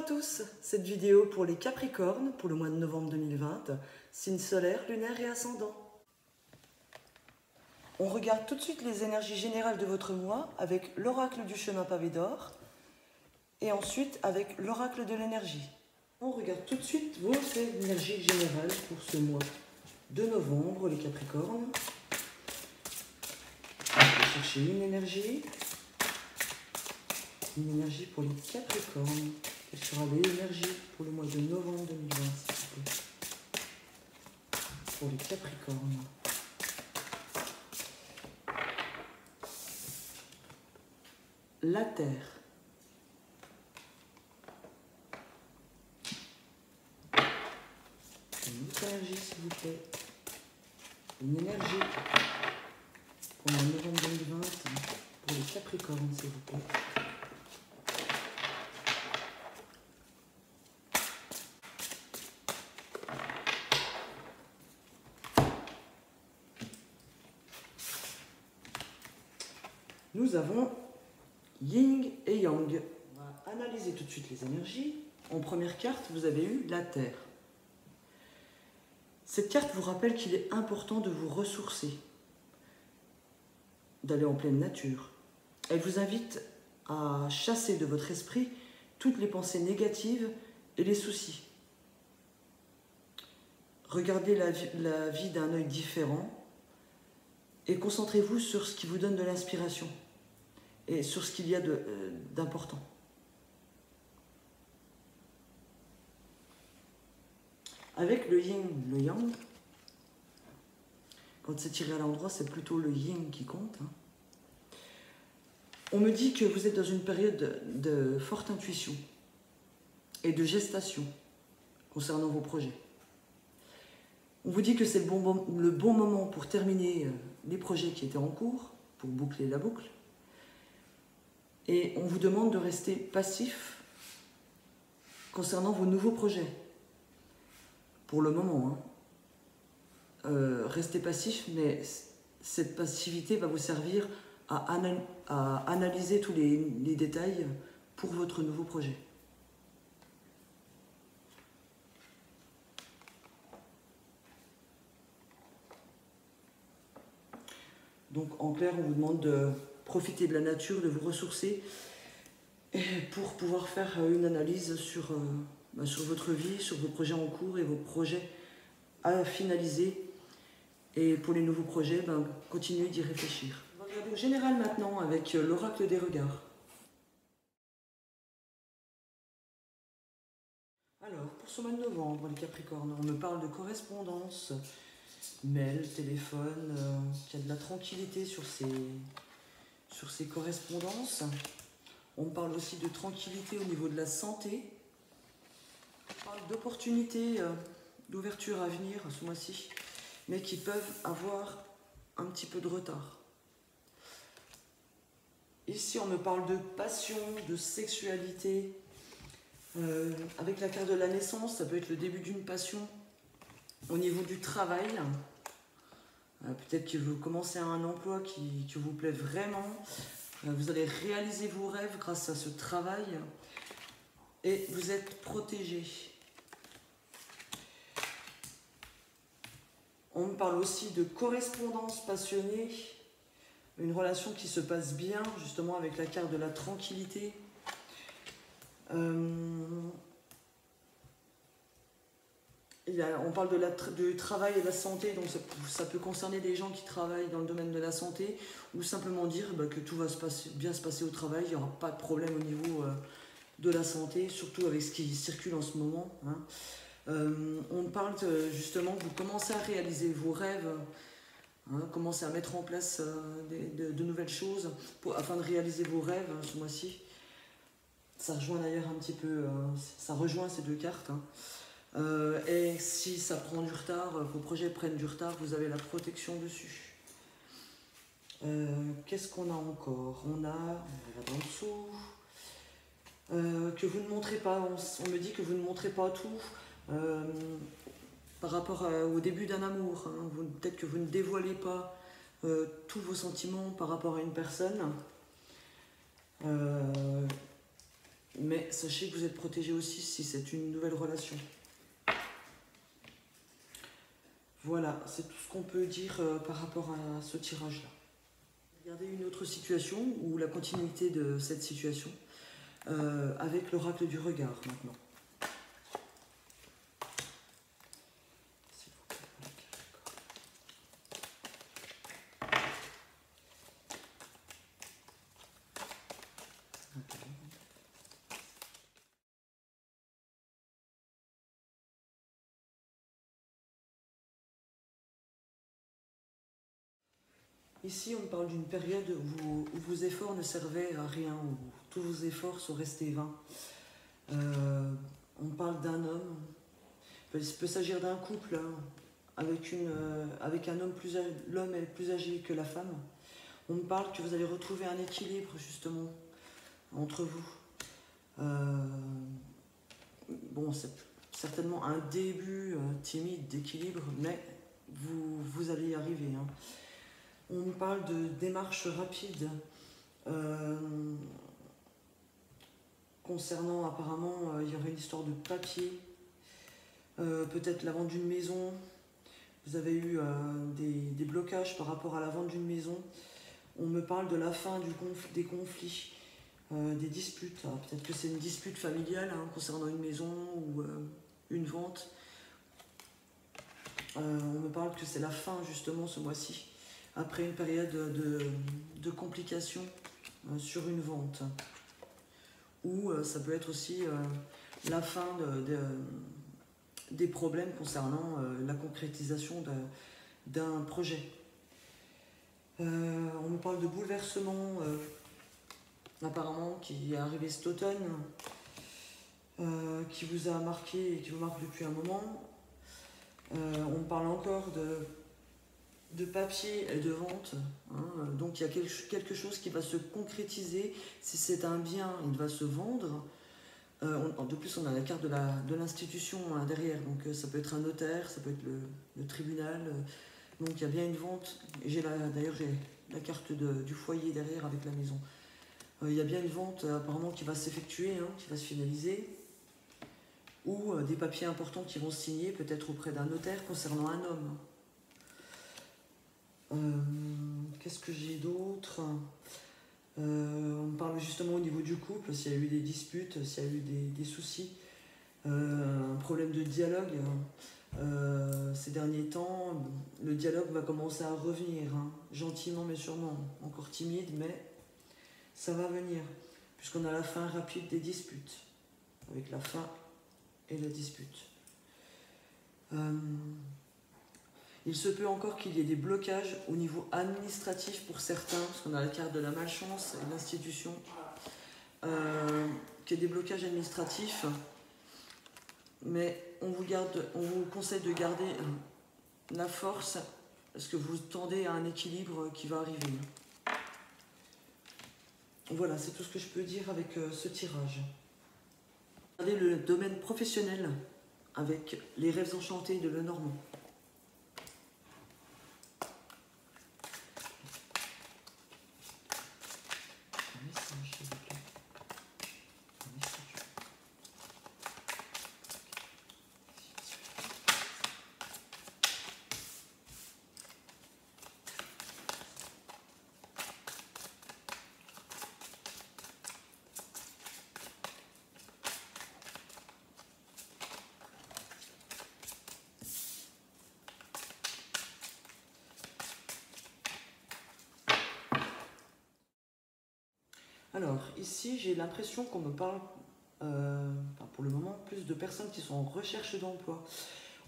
tous, cette vidéo pour les Capricornes pour le mois de novembre 2020, signe solaire, lunaire et ascendant. On regarde tout de suite les énergies générales de votre mois avec l'oracle du chemin pavé d'or et ensuite avec l'oracle de l'énergie. On regarde tout de suite vos énergies générales pour ce mois de novembre, les Capricornes. On va chercher une énergie pour les Capricornes. Quelle sera l'énergie pour le mois de novembre 2020, s'il vous plaît, pour les Capricornes. La Terre. Une autre énergie, s'il vous plaît. Une énergie pour le mois de novembre 2020 pour les Capricornes, s'il vous plaît. Nous avons Yin et Yang. On va analyser tout de suite les énergies. En première carte, vous avez eu la Terre. Cette carte vous rappelle qu'il est important de vous ressourcer, d'aller en pleine nature. Elle vous invite à chasser de votre esprit toutes les pensées négatives et les soucis. Regardez la vie d'un œil différent et concentrez-vous sur ce qui vous donne de l'inspiration et sur ce qu'il y a d'important. Avec le yin, le yang, quand c'est tiré à l'endroit, c'est plutôt le yin qui compte. On me dit que vous êtes dans une période de forte intuition et de gestation concernant vos projets. On vous dit que c'est le bon moment pour terminer les projets qui étaient en cours, pour boucler la boucle. Et on vous demande de rester passif concernant vos nouveaux projets. Pour le moment, restez passif, mais cette passivité va vous servir à analyser tous les détails pour votre nouveau projet. Donc en clair, on vous demande de profiter de la nature, de vous ressourcer pour pouvoir faire une analyse sur votre vie, sur vos projets en cours et vos projets à finaliser. Et pour les nouveaux projets, continuez d'y réfléchir. On va regarder au général maintenant avec l'oracle des regards. Alors, pour ce mois de novembre, les Capricornes, on me parle de correspondance, mail, téléphone, qu'il y a de la tranquillité sur ces correspondances. On me parle aussi de tranquillité au niveau de la santé. On parle d'opportunités, d'ouverture à venir ce mois-ci, mais qui peuvent avoir un petit peu de retard. Ici, on me parle de passion, de sexualité. Avec la carte de la naissance, ça peut être le début d'une passion. Au niveau du travail, peut-être que vous commencez un emploi qui vous plaît vraiment. Vous allez réaliser vos rêves grâce à ce travail et vous êtes protégé. On me parle aussi de correspondance passionnée, une relation qui se passe bien, justement avec la carte de la tranquillité. On parle du travail et de la santé, donc ça peut concerner des gens qui travaillent dans le domaine de la santé, ou simplement dire que tout va bien se passer au travail, il n'y aura pas de problème au niveau de la santé, surtout avec ce qui circule en ce moment. On parle justement que vous commencez à réaliser vos rêves, commencez à mettre en place de nouvelles choses afin de réaliser vos rêves ce mois-ci. Ça rejoint d'ailleurs un petit peu, ça rejoint ces deux cartes. Et si ça prend du retard, vos projets prennent du retard, vous avez la protection dessus. Qu'est-ce qu'on a encore? On va regarder en dessous. Que vous ne montrez pas, on me dit que vous ne montrez pas tout par rapport au début d'un amour. Peut-être que vous ne dévoilez pas tous vos sentiments par rapport à une personne. Mais sachez que vous êtes protégé aussi si c'est une nouvelle relation. Voilà, c'est tout ce qu'on peut dire par rapport à ce tirage-là. Regardez une autre situation, ou la continuité de cette situation, avec l'oracle du regard maintenant. Ici, on parle d'une période où vos efforts ne servaient à rien, où tous vos efforts sont restés vains. On parle d'un homme, il peut s'agir d'un couple, hein, avec un homme l'homme est plus âgé que la femme. On me parle que vous allez retrouver un équilibre justement entre vous. Bon, c'est certainement un début timide d'équilibre, mais vous allez y arriver. Hein. On me parle de démarches rapides concernant apparemment, il y aurait une histoire de papier, peut-être la vente d'une maison. Vous avez eu des blocages par rapport à la vente d'une maison. On me parle de la fin des conflits, des disputes. Peut-être que c'est une dispute familiale hein, concernant une maison ou une vente. On me parle que c'est la fin justement ce mois-ci, après une période de complications sur une vente. Ou ça peut être aussi la fin des problèmes concernant la concrétisation d'un projet. On me parle de bouleversement apparemment qui est arrivé cet automne, qui vous a marqué et qui vous marque depuis un moment. On me parle encore de papier et de vente, hein. Donc il y a quelque chose qui va se concrétiser. Si c'est un bien, il va se vendre. De plus, on a la carte de l'institution hein, derrière, donc ça peut être un notaire, ça peut être le tribunal. Donc il y a bien une vente. D'ailleurs, j'ai la carte du foyer derrière avec la maison. Il y a bien une vente apparemment qui va s'effectuer, hein, qui va se finaliser. Ou des papiers importants qui vont se signer, peut-être auprès d'un notaire concernant un homme. Qu'est-ce que j'ai d'autre? On parle justement au niveau du couple, s'il y a eu des disputes, s'il y a eu des soucis, un problème de dialogue. Ces derniers temps, le dialogue va commencer à revenir, hein, gentiment mais sûrement, encore timide, mais ça va venir, puisqu'on a la fin rapide des disputes, avec la fin et la dispute. Il se peut encore qu'il y ait des blocages au niveau administratif pour certains, parce qu'on a la carte de la malchance et de l'institution, qu'il y ait des blocages administratifs, mais on vous conseille de garder la force, parce que vous tendez à un équilibre qui va arriver. Voilà, c'est tout ce que je peux dire avec ce tirage. Regardez le domaine professionnel avec les rêves enchantés de Lenormand. Alors, ici, j'ai l'impression qu'on me parle, pour le moment, plus de personnes qui sont en recherche d'emploi.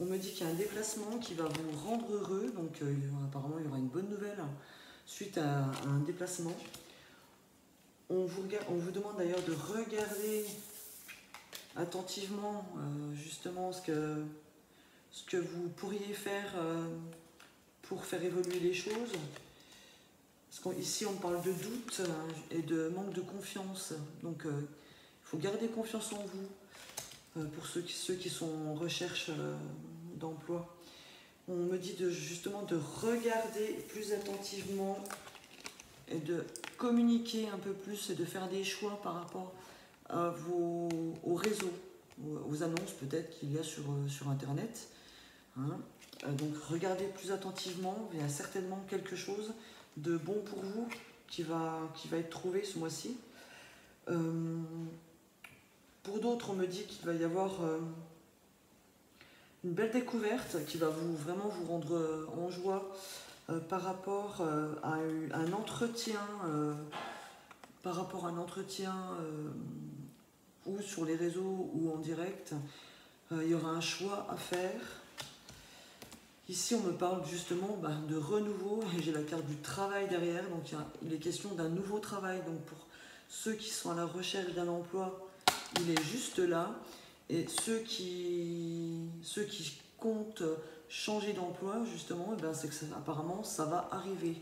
On me dit qu'il y a un déplacement qui va vous rendre heureux, donc apparemment, il y aura une bonne nouvelle suite à un déplacement. On vous demande d'ailleurs de regarder attentivement, justement, ce que vous pourriez faire pour faire évoluer les choses. Parce qu'ici, on parle de doute et de manque de confiance. Donc, il faut garder confiance en vous pour ceux qui sont en recherche d'emploi. On me dit justement de regarder plus attentivement et de communiquer un peu plus et de faire des choix par rapport aux réseaux, aux annonces peut-être qu'il y a sur Internet. Hein. Donc regardez plus attentivement, il y a certainement quelque chose de bon pour vous qui va être trouvé ce mois-ci. Pour d'autres, on me dit qu'il va y avoir une belle découverte qui va vraiment vous rendre en joie par rapport à un entretien, ou sur les réseaux ou en direct. Il y aura un choix à faire. Ici, on me parle justement de renouveau, et j'ai la carte du travail derrière, donc il est question d'un nouveau travail. Donc pour ceux qui sont à la recherche d'un emploi, il est juste là. Et ceux qui comptent changer d'emploi, justement, c'est que apparemment, ça va arriver.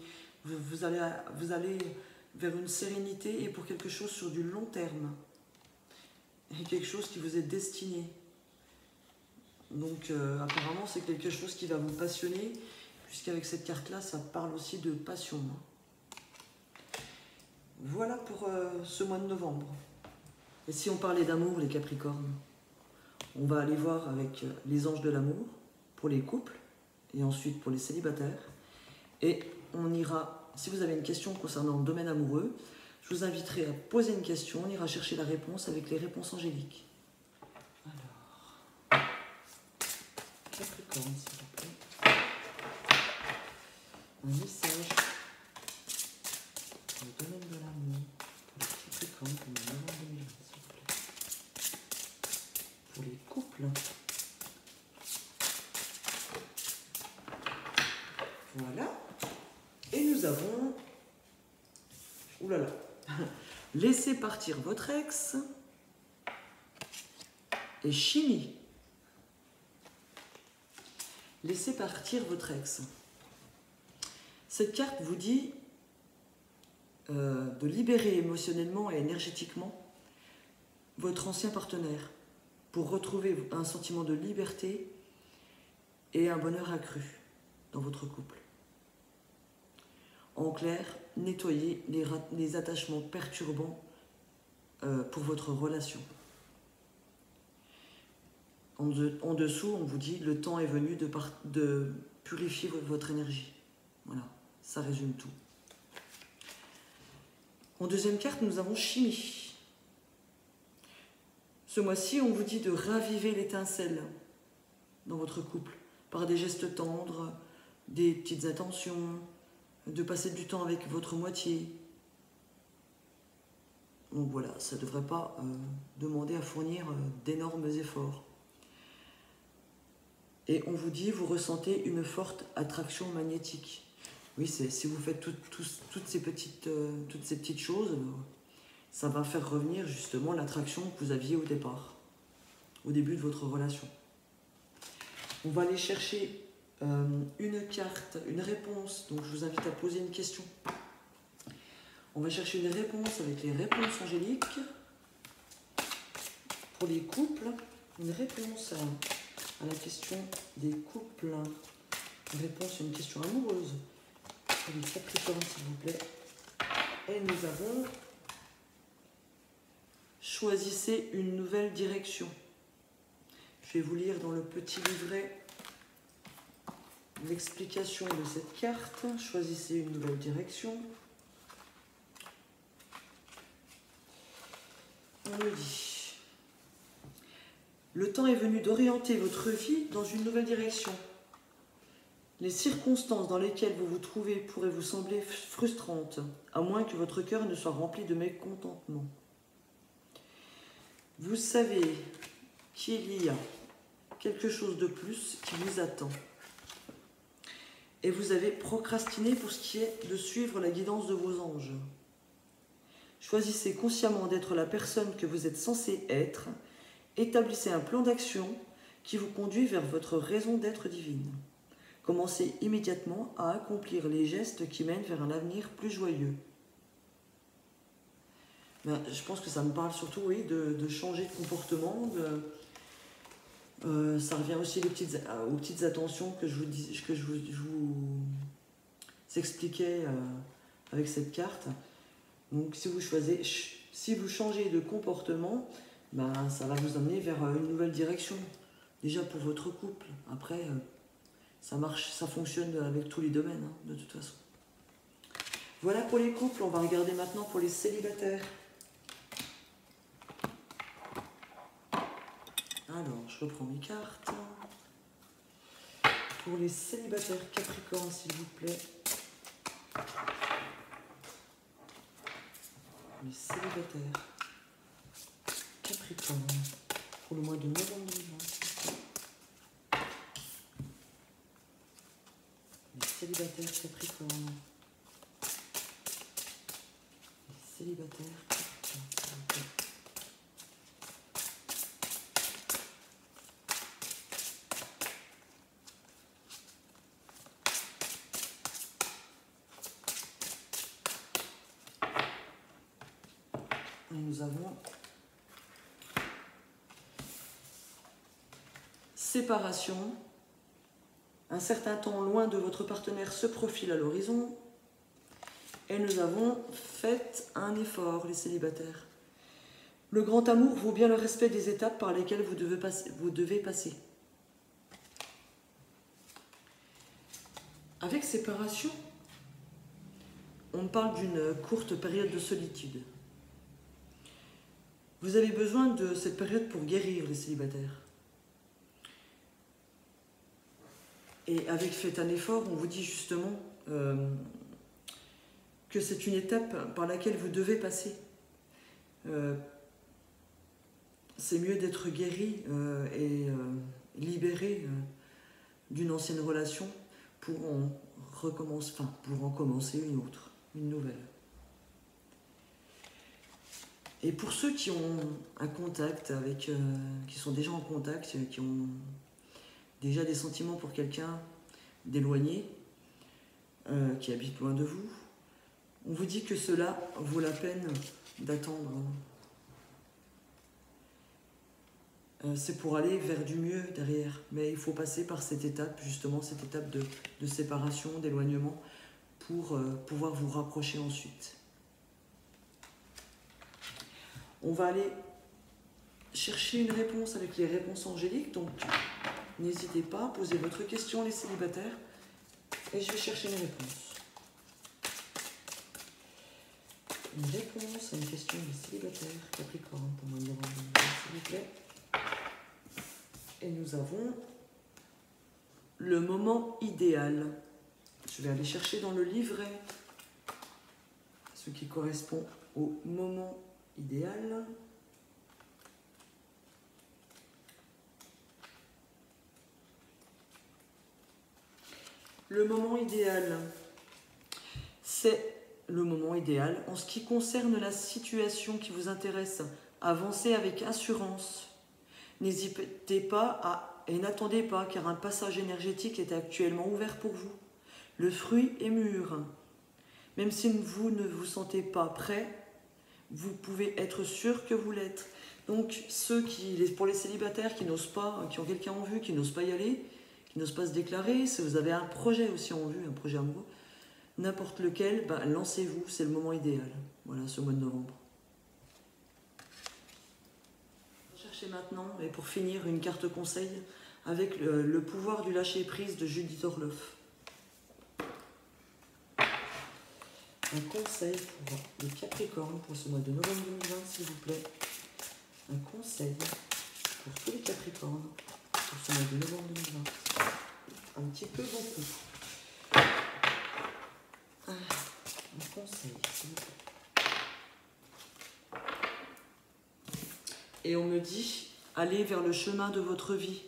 Vous allez vers une sérénité et pour quelque chose sur du long terme. Et quelque chose qui vous est destiné. Donc apparemment c'est quelque chose qui va vous passionner, puisqu'avec cette carte-là, ça parle aussi de passion. Voilà pour ce mois de novembre. Et si on parlait d'amour, les Capricornes, on va aller voir avec les anges de l'amour, pour les couples, et ensuite pour les célibataires. Et on ira, si vous avez une question concernant le domaine amoureux, je vous inviterai à poser une question, on ira chercher la réponse avec les réponses angéliques. Capricorne, s'il vous plaît. Un message pour le domaine de l'amour, pour les Capricornes, pour le novembre 2020, s'il vous plaît. Pour les couples. Voilà. Et nous avons... Oulala. Laissez partir votre ex. Et chimie. Laissez partir votre ex. Cette carte vous dit de libérer émotionnellement et énergétiquement votre ancien partenaire pour retrouver un sentiment de liberté et un bonheur accru dans votre couple. En clair, nettoyez les attachements perturbants pour votre relation. En dessous, on vous dit le temps est venu de purifier votre énergie. Voilà, ça résume tout. En deuxième carte, nous avons chimie. Ce mois-ci, on vous dit de raviver l'étincelle dans votre couple par des gestes tendres, des petites attentions, de passer du temps avec votre moitié. Donc voilà, ça ne devrait pas demander à fournir d'énormes efforts. Et on vous dit, vous ressentez une forte attraction magnétique. Oui, si vous faites toutes ces petites choses, ça va faire revenir justement l'attraction que vous aviez au départ, au début de votre relation. On va aller chercher une carte, une réponse. Donc je vous invite à poser une question. On va chercher une réponse avec les réponses angéliques. Pour les couples, une réponse à la question des couples. Une réponse à une question amoureuse. Pour les Capricornes, s'il vous plaît. Et nous avons... Choisissez une nouvelle direction. Je vais vous lire dans le petit livret l'explication de cette carte. Choisissez une nouvelle direction. On me dit: le temps est venu d'orienter votre vie dans une nouvelle direction. Les circonstances dans lesquelles vous vous trouvez pourraient vous sembler frustrantes, à moins que votre cœur ne soit rempli de mécontentement. Vous savez qu'il y a quelque chose de plus qui vous attend. Et vous avez procrastiné pour ce qui est de suivre la guidance de vos anges. Choisissez consciemment d'être la personne que vous êtes censé être. Établissez un plan d'action qui vous conduit vers votre raison d'être divine. Commencez immédiatement à accomplir les gestes qui mènent vers un avenir plus joyeux. Je pense que ça me parle surtout, oui, de changer de comportement. Ça revient aussi aux petites attentions que je vous expliquais avec cette carte. Donc si vous changez de comportement, ben, ça va vous amener vers une nouvelle direction. Déjà pour votre couple. Après, ça marche, ça fonctionne avec tous les domaines, hein, de toute façon. Voilà pour les couples. On va regarder maintenant pour les célibataires. Alors, je reprends mes cartes. Pour les célibataires Capricorne, s'il vous plaît. Les célibataires Capricorne pour le mois de novembre 2020. Les célibataires Capricorne. Les célibataires Capricorne. Nous avons séparation. Un certain temps loin de votre partenaire se profile à l'horizon. Et nous avons fait un effort, les célibataires. Le grand amour vaut bien le respect des étapes par lesquelles vous devez passer. Avec séparation, on parle d'une courte période de solitude. Vous avez besoin de cette période pour guérir, les célibataires. Et avec Faites un effort, on vous dit justement que c'est une étape par laquelle vous devez passer. C'est mieux d'être guéri et libéré d'une ancienne relation pour en commencer une autre, une nouvelle. Et pour ceux qui ont un contact avec, qui sont déjà en contact, qui ont déjà des sentiments pour quelqu'un d'éloigné, qui habite loin de vous, on vous dit que cela vaut la peine d'attendre. C'est pour aller vers du mieux derrière, mais il faut passer par cette étape, justement, cette étape de séparation, d'éloignement, pour pouvoir vous rapprocher ensuite. On va aller chercher une réponse avec les réponses angéliques, donc n'hésitez pas à poser votre question, les célibataires, et je vais chercher une réponse. Une réponse à une question des célibataires Capricorne pour moi, s'il vous plaît. Et nous avons le moment idéal. Je vais aller chercher dans le livret ce qui correspond au moment idéal. Le moment idéal, c'est le moment idéal en ce qui concerne la situation qui vous intéresse. Avancez avec assurance. N'hésitez pas et n'attendez pas, car un passage énergétique est actuellement ouvert pour vous. Le fruit est mûr. Même si vous ne vous sentez pas prêt, vous pouvez être sûr que vous l'êtes. Donc, pour les célibataires qui n'osent pas, qui ont quelqu'un en vue, qui n'osent pas y aller, qui n'osent pas se déclarer, si vous avez un projet aussi en vue, un projet amoureux, n'importe lequel, lancez-vous, c'est le moment idéal. Voilà, ce mois de novembre. Cherchez maintenant, et pour finir, une carte conseil avec le pouvoir du lâcher-prise de Judith Orloff. Un conseil pour les Capricornes pour ce mois de novembre 2020, s'il vous plaît. Un conseil pour tous les Capricornes pour ce mois de novembre 2020. Un petit peu beaucoup. Un conseil, s'il vous plaît. Et on me dit, allez vers le chemin de votre vie.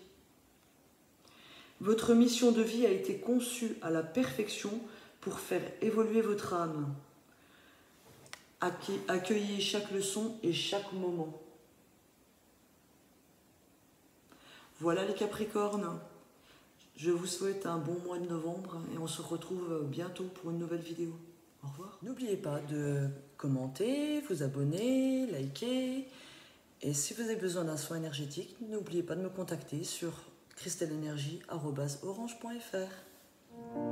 Votre mission de vie a été conçue à la perfection pour faire évoluer votre âme. Accueillez chaque leçon et chaque moment. Voilà les Capricornes. Je vous souhaite un bon mois de novembre et on se retrouve bientôt pour une nouvelle vidéo. Au revoir. N'oubliez pas de commenter, vous abonner, liker. Et si vous avez besoin d'un soin énergétique, n'oubliez pas de me contacter sur cristalenergie@orange.fr.